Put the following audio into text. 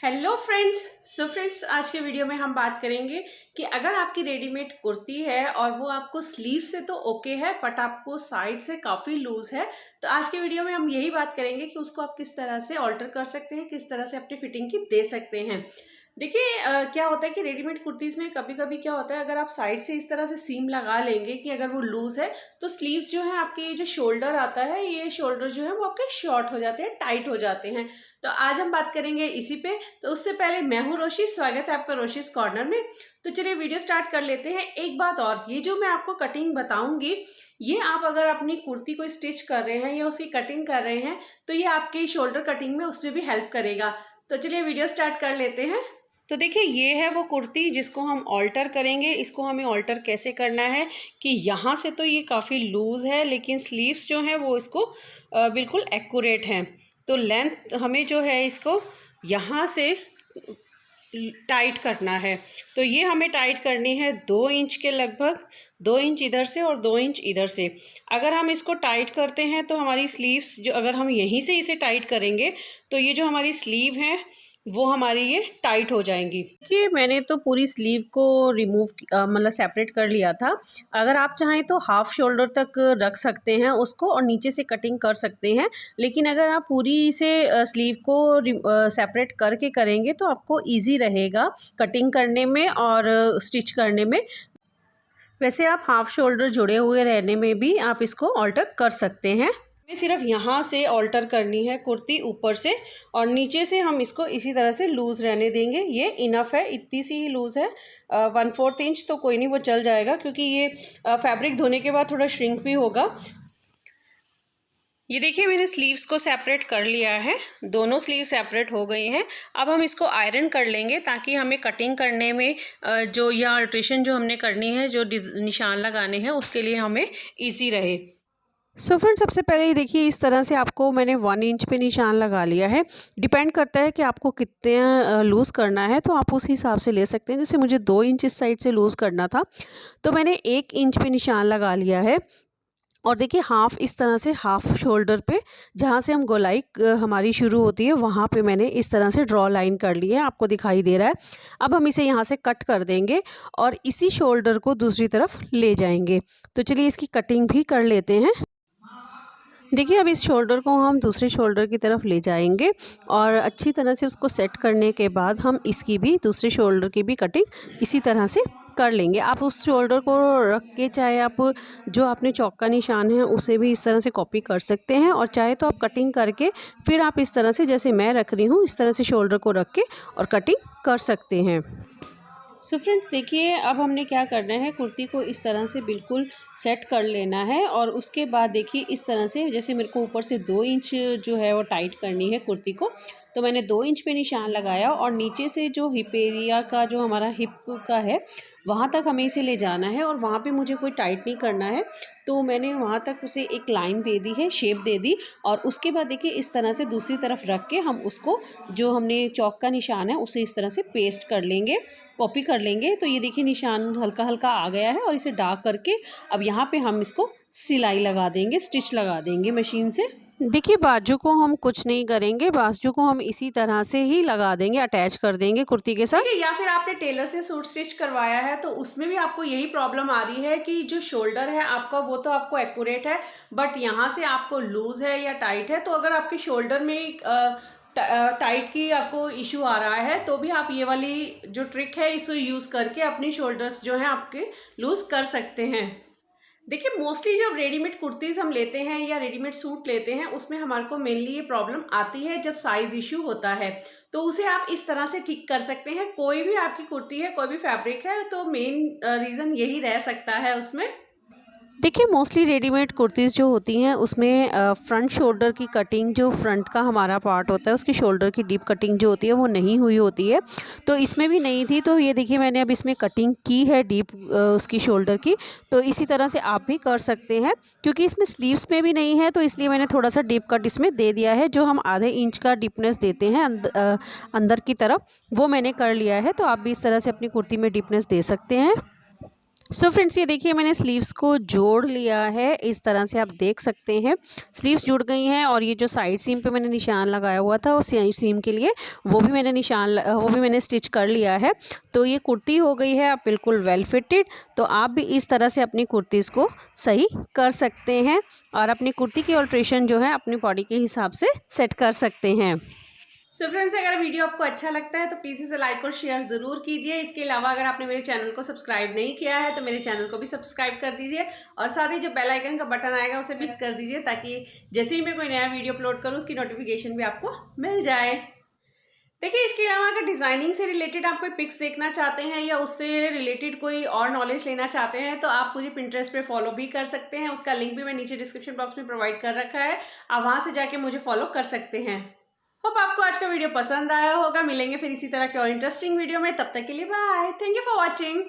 Hello friends. Friends, आज के video में हम बात करेंगे कि अगर आपकी रेडीमेड कुर्ती है और वो आपको स्लीव से तो ओके है बट आपको साइड से काफ़ी लूज है, तो आज के वीडियो में हम यही बात करेंगे कि उसको आप किस तरह से ऑल्टर कर सकते हैं, किस तरह से अपनी फिटिंग की दे सकते हैं। देखिए क्या होता है कि रेडीमेड कुर्तीज़ में कभी कभी क्या होता है, अगर आप साइड से इस तरह से सीम लगा लेंगे कि अगर वो लूज़ है तो स्लीव्स जो है आपके, ये जो शोल्डर आता है, ये शोल्डर जो है वो आपके शॉर्ट हो जाते हैं, टाइट हो जाते हैं। तो आज हम बात करेंगे इसी पे। तो उससे पहले मैं हूँ रोशी, स्वागत है आपका रोशीज कॉर्नर में। तो चलिए वीडियो स्टार्ट कर लेते हैं। एक बात और, ये जो मैं आपको कटिंग बताऊंगी, ये आप अगर अपनी कुर्ती को स्टिच कर रहे हैं या उसकी कटिंग कर रहे हैं तो ये आपकी शोल्डर कटिंग में उसमें भी हेल्प करेगा। तो चलिए वीडियो स्टार्ट कर लेते हैं। तो देखिए, ये है वो कुर्ती जिसको हम ऑल्टर करेंगे। इसको हमें ऑल्टर कैसे करना है कि यहाँ से तो ये काफ़ी लूज़ है लेकिन स्लीव्स जो हैं वो इसको बिल्कुल एक्यूरेट हैं। तो लेंथ हमें जो है इसको यहाँ से टाइट करना है। तो ये हमें टाइट करनी है 2 इंच के लगभग, 2 इंच इधर से और 2 इंच इधर से। अगर हम इसको टाइट करते हैं तो हमारी स्लीव्स जो, अगर हम यहीं से इसे टाइट करेंगे तो ये जो हमारी स्लीव है वो हमारी ये टाइट हो जाएंगी। देखिए, मैंने तो पूरी स्लीव को रिमूव मतलब सेपरेट कर लिया था। अगर आप चाहें तो हाफ शोल्डर तक रख सकते हैं उसको और नीचे से कटिंग कर सकते हैं, लेकिन अगर आप पूरी से स्लीव को सेपरेट करके करेंगे तो आपको इजी रहेगा कटिंग करने में और स्टिच करने में। वैसे आप हाफ शोल्डर जुड़े हुए रहने में भी आप इसको ऑल्टर कर सकते हैं। हमें सिर्फ यहाँ से ऑल्टर करनी है कुर्ती ऊपर से, और नीचे से हम इसको इसी तरह से लूज़ रहने देंगे। ये इनफ है, इतनी सी ही लूज़ है, 1/4 इंच तो कोई नहीं, वो चल जाएगा क्योंकि ये फैब्रिक धोने के बाद थोड़ा श्रिंक भी होगा। ये देखिए, मैंने स्लीव्स को सेपरेट कर लिया है, दोनों स्लीव सेपरेट हो गई हैं। अब हम इसको आयरन कर लेंगे ताकि हमें कटिंग करने में जो या अल्ट्रेशन जो हमने करनी है, जो निशान लगाने हैं, उसके लिए हमें ईजी रहे। फ्रेंड्स, सबसे पहले ही देखिए, इस तरह से आपको मैंने 1 इंच पे निशान लगा लिया है। डिपेंड करता है कि आपको कितने लूज़ करना है, तो आप उस हिसाब से ले सकते हैं। जैसे मुझे 2 इंच इस साइड से लूज़ करना था तो मैंने 1 इंच पे निशान लगा लिया है। और देखिए, हाफ इस तरह से हाफ शोल्डर पे जहाँ से हम गोलाई हमारी शुरू होती है वहाँ पे मैंने इस तरह से ड्रॉ लाइन कर ली है, आपको दिखाई दे रहा है। अब हम इसे यहाँ से कट कर देंगे और इसी शोल्डर को दूसरी तरफ ले जाएंगे। तो चलिए इसकी कटिंग भी कर लेते हैं। देखिए, अब इस शोल्डर को हम दूसरे शोल्डर की तरफ ले जाएंगे और अच्छी तरह से उसको सेट करने के बाद हम इसकी भी, दूसरे शोल्डर की भी कटिंग इसी तरह से कर लेंगे। आप उस शोल्डर को रख के, चाहे आप जो आपने चौक का निशान है उसे भी इस तरह से कॉपी कर सकते हैं, और चाहे तो आप कटिंग करके फिर आप इस तरह से, जैसे मैं रख रही हूँ, इस तरह से शोल्डर को रख के और कटिंग कर सकते हैं। फ्रेंड्स, देखिए, अब हमने क्या करना है, कुर्ती को इस तरह से बिल्कुल सेट कर लेना है और उसके बाद देखिए इस तरह से, जैसे मेरे को ऊपर से 2 इंच जो है वो टाइट करनी है कुर्ती को, तो मैंने 2 इंच पे निशान लगाया और नीचे से जो हिप एरिया का, जो हमारा हिप का है, वहाँ तक हमें इसे ले जाना है और वहाँ पे मुझे कोई टाइट नहीं करना है। तो मैंने वहाँ तक उसे एक लाइन दे दी है, शेप दे दी, और उसके बाद देखिए इस तरह से दूसरी तरफ रख के हम उसको, जो हमने चौक का निशान है, उसे इस तरह से पेस्ट कर लेंगे, कॉपी कर लेंगे। तो ये देखिए निशान हल्का हल्का आ गया है और इसे डार्क करके अब यहाँ पे हम इसको सिलाई लगा देंगे, स्टिच लगा देंगे मशीन से। देखिए, बाजू को हम कुछ नहीं करेंगे, बाजू को हम इसी तरह से ही लगा देंगे, अटैच कर देंगे कुर्ती के साथ। या फिर आपने टेलर से सूट स्टिच करवाया है तो उसमें भी आपको यही प्रॉब्लम आ रही है कि जो शोल्डर है आपका वो तो आपको एक्यूरेट है बट यहाँ से आपको लूज है या टाइट है। तो अगर आपके शोल्डर में टाइट की आपको इशू आ रहा है तो भी आप ये वाली जो ट्रिक है इसे यूज़ करके अपनी शोल्डर्स जो हैं आपके लूज़ कर सकते हैं। देखिए, मोस्टली जब रेडीमेड कुर्तीज़ हम लेते हैं या रेडीमेड सूट लेते हैं उसमें हमारे को मेनली ये प्रॉब्लम आती है जब साइज़ इशू होता है, तो उसे आप इस तरह से ठीक कर सकते हैं। कोई भी आपकी कुर्ती है, कोई भी फैब्रिक है, तो मेन रीज़न यही रह सकता है उसमें। देखिए, मोस्टली रेडीमेड कुर्तीज़ जो होती हैं उसमें फ्रंट शोल्डर की कटिंग, जो फ्रंट का हमारा पार्ट होता है उसकी शोल्डर की डीप कटिंग जो होती है वो नहीं हुई होती है, तो इसमें भी नहीं थी। तो ये देखिए, मैंने अब इसमें कटिंग की है डीप उसकी शोल्डर की। तो इसी तरह से आप भी कर सकते हैं, क्योंकि इसमें स्लीव्स में भी नहीं है तो इसलिए मैंने थोड़ा सा डीप कट इसमें दे दिया है। जो हम आधे इंच का डीपनेस देते हैं अंदर की तरफ, वो मैंने कर लिया है। तो आप भी इस तरह से अपनी कुर्ती में डीपनेस दे सकते हैं। सो फ्रेंड्स, ये देखिए मैंने स्लीव्स को जोड़ लिया है। इस तरह से आप देख सकते हैं स्लीव्स जुड़ गई हैं और ये जो साइड सीम पे मैंने निशान लगाया हुआ था उस सीम के लिए वो भी मैंने स्टिच कर लिया है। तो ये कुर्ती हो गई है अब बिल्कुल वेल फिटेड। तो आप भी इस तरह से अपनी कुर्तीज़ को सही कर सकते हैं और अपनी कुर्ती की ऑल्ट्रेशन जो है अपनी बॉडी के हिसाब से सेट कर सकते हैं। सो फ्रेंड्स, अगर वीडियो आपको अच्छा लगता है तो प्लीज़ इसे लाइक और शेयर ज़रूर कीजिए। इसके अलावा अगर आपने मेरे चैनल को सब्सक्राइब नहीं किया है तो मेरे चैनल को भी सब्सक्राइब कर दीजिए और साथ ही जो बेल आइकन का बटन आएगा उसे भी कर दीजिए ताकि जैसे ही मैं कोई नया वीडियो अपलोड करूँ उसकी नोटिफिकेशन भी आपको मिल जाए। देखिए, इसके अलावा अगर डिज़ाइनिंग से रिलेटेड आप कोई पिक्स देखना चाहते हैं या उससे रिलेटेड कोई और नॉलेज लेना चाहते हैं तो आप मुझे पिंटरेस्ट पे फॉलो भी कर सकते हैं। उसका लिंक भी मैं नीचे डिस्क्रिप्शन बॉक्स में प्रोवाइड कर रखा है, आप वहाँ से जाके मुझे फॉलो कर सकते हैं। होप आपको आज का वीडियो पसंद आया होगा। मिलेंगे फिर इसी तरह के और इंटरेस्टिंग वीडियो में, तब तक के लिए bye. Thank you for watching.